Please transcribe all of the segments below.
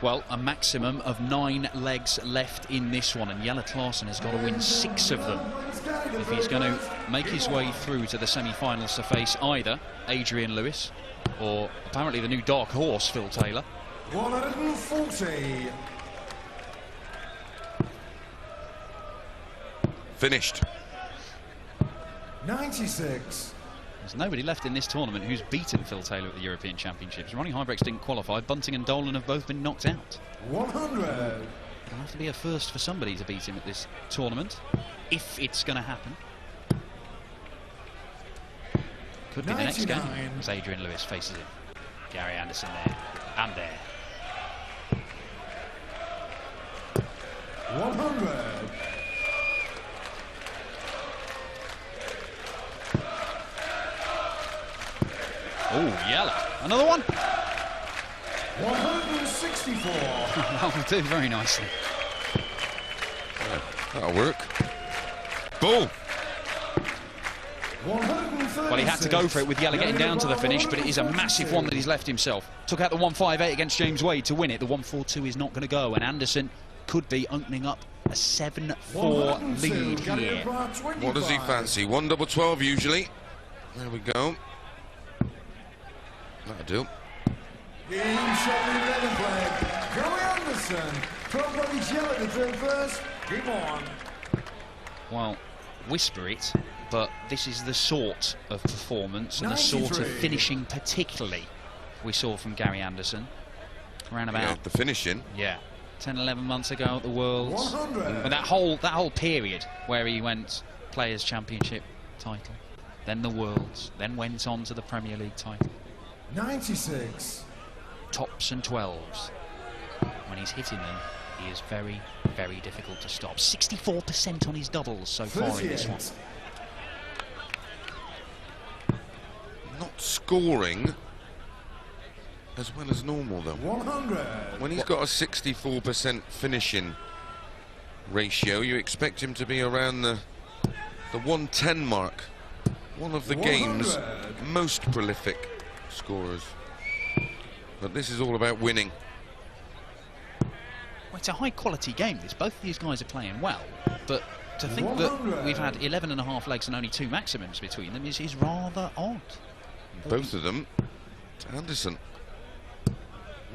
Well, a maximum of 9 legs left in this one, and Jelle Klaasen has got to win 6 of them if he's going to make his way through to the semi-finals to face either Adrian Lewis or apparently the new dark horse, Phil Taylor. 140. Finished. 96. There's nobody left in this tournament who's beaten Phil Taylor at the European Championships. Ronnie Hybrechts didn't qualify. Bunting and Dolan have both been knocked out. 100. It'll have to be a first for somebody to beat him at this tournament, if it's going to happen. Could be 99. The next game as Adrian Lewis faces him. Gary Anderson there, and there. 100. Oh, Jelle. Another one. 164. That will do very nicely. That'll work. Ball. Well, he had to go for it with Jelle getting down to the finish, but it is a massive one that he's left himself. Took out the 158 against James Wade to win it. The 142 is not going to go, and Anderson could be opening up a 7-4 lead here. What does he fancy? 1 double 12 usually. There we go. That'll do. Game shot in 11 play. Gary Anderson. 12 bloody Jelle to third first. Keep on. Well, whisper it, but this is the sort of performance and the sort of finishing particularly we saw from Gary Anderson around about the finishing. Yeah, 10, 11 months ago at the Worlds. 100. But that whole period where he went Players' Championship title, then the Worlds, then went on to the Premier League title. 96. Tops and 12s. When he's hitting them, he is very, very difficult to stop. 64% on his doubles so far in this one. Not scoring as well as normal though. 100. When he's got a 64% finishing ratio, you expect him to be around the 110 mark. One of the game's most prolific scorers. But this is all about winning. Well, it's a high-quality game, this. Both of these guys are playing well, but to think that we've had 11.5 legs and only 2 maximums between them is rather odd. Both of them to Anderson.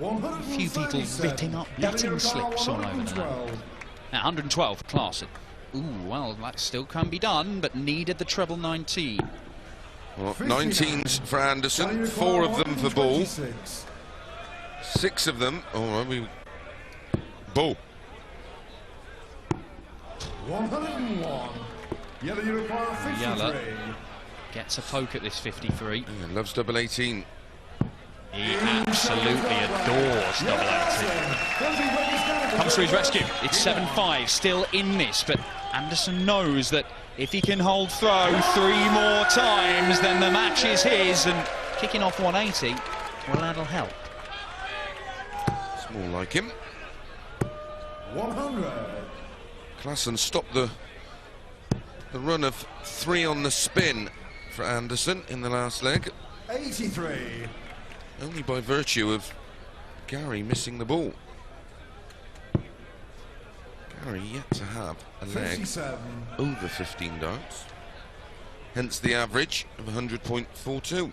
A few people ripping up betting slips all over the land. Now, 112 for Klaasen. Ooh, well, that still can be done, but needed the treble 19. Well, 19s for Anderson, 4 of them for Ball. 6 of them. Oh, we Ball. 101. Jelle gets a poke at this 53. Yeah, loves double 18. He absolutely adores double 18. Comes to his rescue. It's 7-5, still in this, but Anderson knows that if he can hold throw 3 more times, then the match is his, and kicking off 180, well, that'll help. It's more like him. 100. Klaasen stopped the run of 3 on the spin for Anderson in the last leg. 83. Only by virtue of Gary missing the ball. Gary yet to have a leg 57. over 15 darts. Hence the average of 100.42.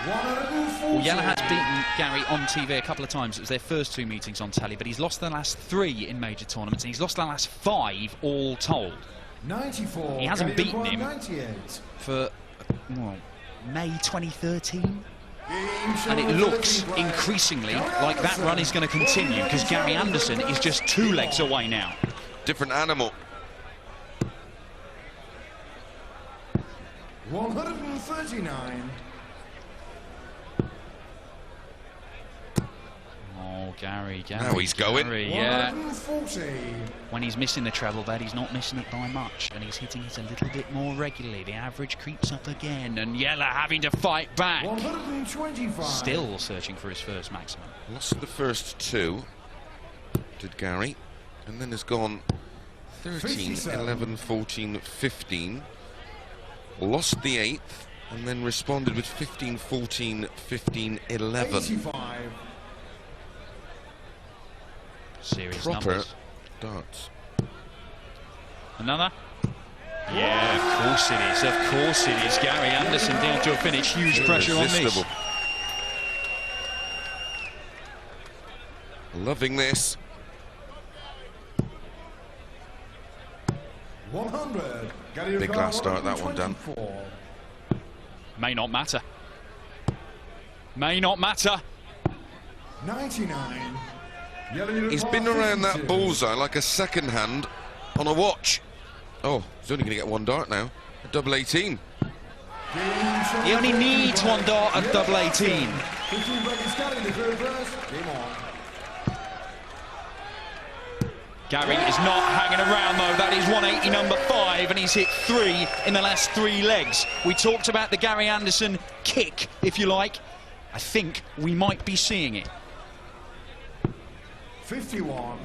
Well, Jelle has beaten Gary on TV a couple of times. It was their first 2 meetings on telly, but he's lost the last 3 in major tournaments, and he's lost the last 5 all told. 94. He hasn't beaten him 98. for, well, May 2013. And it looks increasingly like that run is going to continue, because Gary Anderson is just 2 legs away now. Different animal. 139. Oh, Gary. Now he's going. Yeah. 140. When he's missing the treble bed, he's not missing it by much, and he's hitting it a little bit more regularly. The average creeps up again, and Jelle having to fight back. 125. Still searching for his first maximum. Lost the first 2, did Gary, and then has gone 13, 11, 14, 15. Lost the 8th, and then responded with 15-14, 15-11. 85. Serious Proper numbers. darts. Another? Yeah, of course it is. Of course it is. Gary Anderson down to a finish. Huge pressure on this. Irresistible. Loving this. 100. Big last start, that one done. May not matter. May not matter. 99. He's been around that bullseye like a second hand on a watch. Oh, he's only going to get one dart now. A double 18. He only needs one dart at double 18. Gary is not hanging around though. That is 180 number 5, and he's hit 3 in the last 3 legs. We talked about the Gary Anderson kick, if you like. I think we might be seeing it. 51.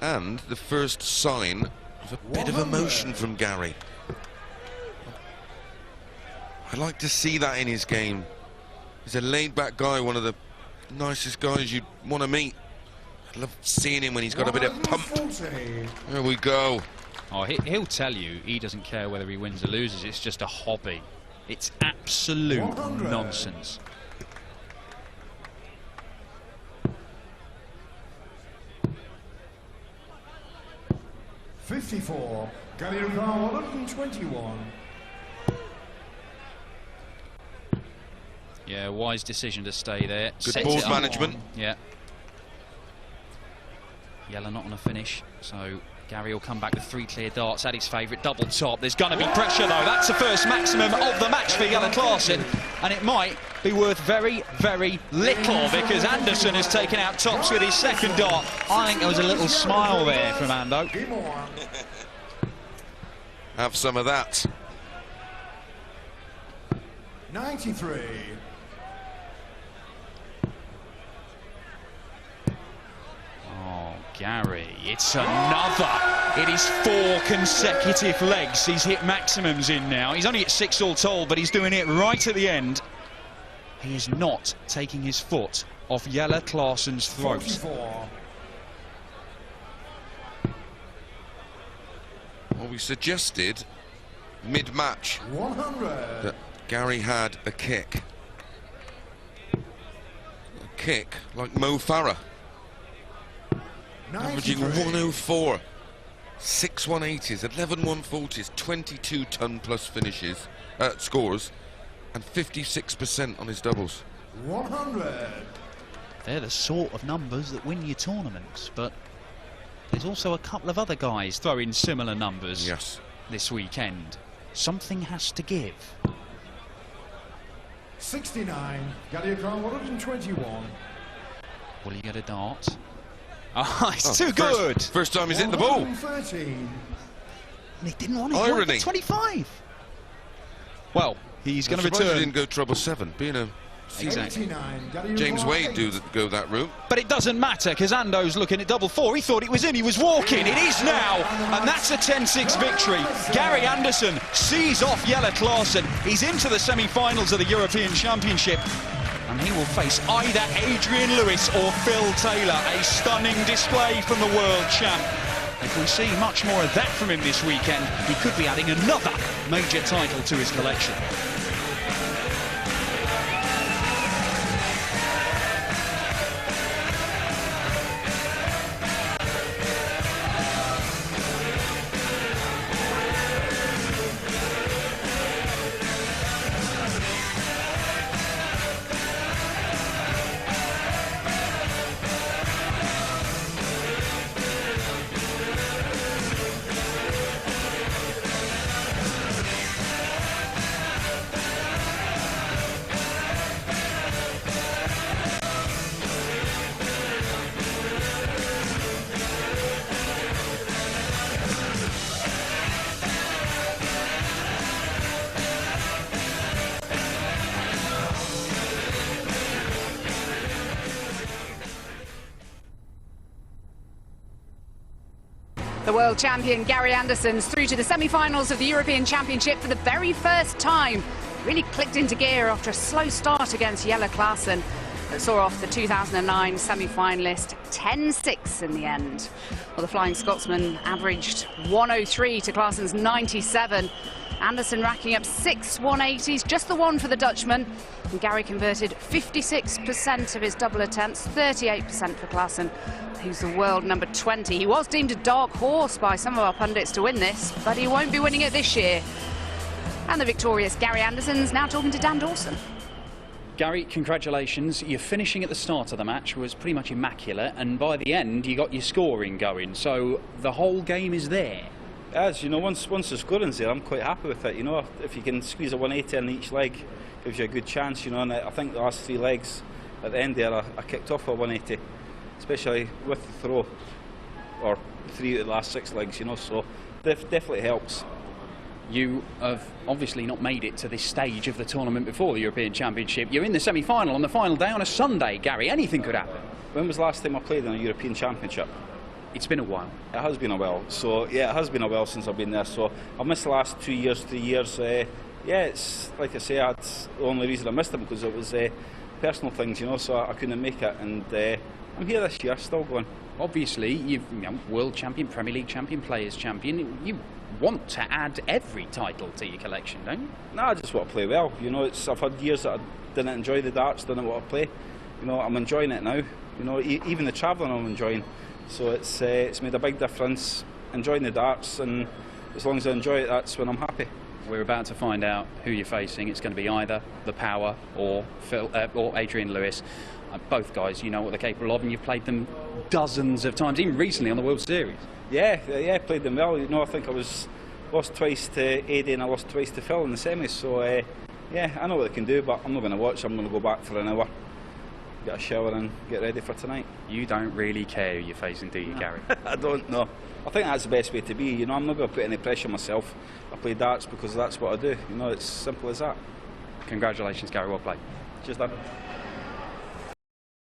And the first sign of a bit of emotion from Gary. I like to see that in his game. He's a laid-back guy, one of the nicest guys you'd want to meet. I love seeing him when he's got a bit of pump. There we go. Oh, he'll tell you he doesn't care whether he wins or loses. It's just a hobby. It's absolute 100. nonsense. $54. Gary Anderson 121. Yeah, wise decision to stay there. Good Sets balls it up. management. Yeah. Yellow not on a finish, so Gary will come back with 3 clear darts at his favourite double top. There's going to be pressure though. That's the first maximum of the match for Jelle Klaasen, and it might be worth very, very little because Anderson has taken out tops with his second dart. I think there was a little smile there from Ando. Have some of that. 93. Oh, Gary, it's another. It is 4 consecutive legs. He's hit maximums in now. He's only at 6 all told, but he's doing it right at the end. He is not taking his foot off Jelle Klaasen's throat. 44. Well, we suggested mid-match 100. that Gary had a kick. A kick like Mo Farah. Averaging 104. 6 180s, 11 140s, 22 ton plus finishes, scores, and 56% on his doubles. 100. They're the sort of numbers that win you tournaments, but there's also a couple of other guys throwing similar numbers this weekend. Something has to give. 69. Gary Anderson 121. Will he get a dart? Oh, it's too good. First time he's hit the ball. 113. And he didn't want it. Irony. He wanted 25. Well, he's going to He return. didn't go treble 7, being a Exactly. 89. Gary James Anderson Wade go that route. But it doesn't matter because Ando's looking at double 4. He thought it was in. He was walking. It is now. And that's a 10-6 victory. Gary Anderson sees off Jelle Klaasen. He's into the semi-finals of the European Championship. And he will face either Adrian Lewis or Phil Taylor. A stunning display from the world champ. If we see much more of that from him this weekend, he could be adding another major title to his collection. world champion Gary Anderson's through to the semi-finals of the European Championship for the very first time. Really clicked into gear after a slow start against Jelle Klaasen that saw off the 2009 semi-finalist 10-6 in the end. Well, the Flying Scotsman averaged 103 to Klaasen's 97. Anderson racking up 6 180s, just the one for the Dutchman. And Gary converted 56% of his double attempts, 38% for Klaasen, who's the world number 20. He was deemed a dark horse by some of our pundits to win this, but he won't be winning it this year. And the victorious Gary Anderson's now talking to Dan Dawson. Gary, congratulations. Your finishing at the start of the match was pretty much immaculate, and by the end you got your scoring going, so the whole game is there. As you know, once the scoring's there, I'm quite happy with it. You know, if you can squeeze a 180 in each leg, gives you a good chance. You know, and I think the last 3 legs at the end there, I kicked off a 180, especially with the throw, or 3 of the last 6 legs. You know, so definitely helps. You have obviously not made it to this stage of the tournament before the European Championship. You're in the semi-final on the final day on a Sunday, Gary. Anything could happen. When was the last time I played in a European Championship? It's been a while. It has been a while. So yeah, it has been a while since I've been there. So I've missed the last 2 years, 3 years. Yeah, it's like I say, the only reason I missed them because it was personal things, you know. So I couldn't make it, and I'm here this year, still going. Obviously, you've world champion, Premier League champion, Players champion. You want to add every title to your collection, don't you? No, I just want to play well. You know, I've had years that I didn't enjoy the darts, didn't want to play. You know, I'm enjoying it now. You know, even the travelling I'm enjoying. So it's made a big difference, enjoying the darts, and as long as I enjoy it, that's when I'm happy. We're about to find out who you're facing. It's going to be either the Power or Adrian Lewis. Both guys, you know what they're capable of, and you've played them dozens of times, even recently on the World Series. Yeah, played them well. You know, I think I lost twice to AD and I lost twice to Phil in the semis. So yeah, I know what they can do, but I'm not going to watch. I'm going to go back for an hour, get a shower and get ready for tonight. You don't really care who you're facing, do you, No. Gary? I don't know. I think that's the best way to be. You know, I'm not going to put any pressure on myself. I play darts because that's what I do. You know, it's simple as that. Congratulations, Gary. Well played. Cheers, Dan.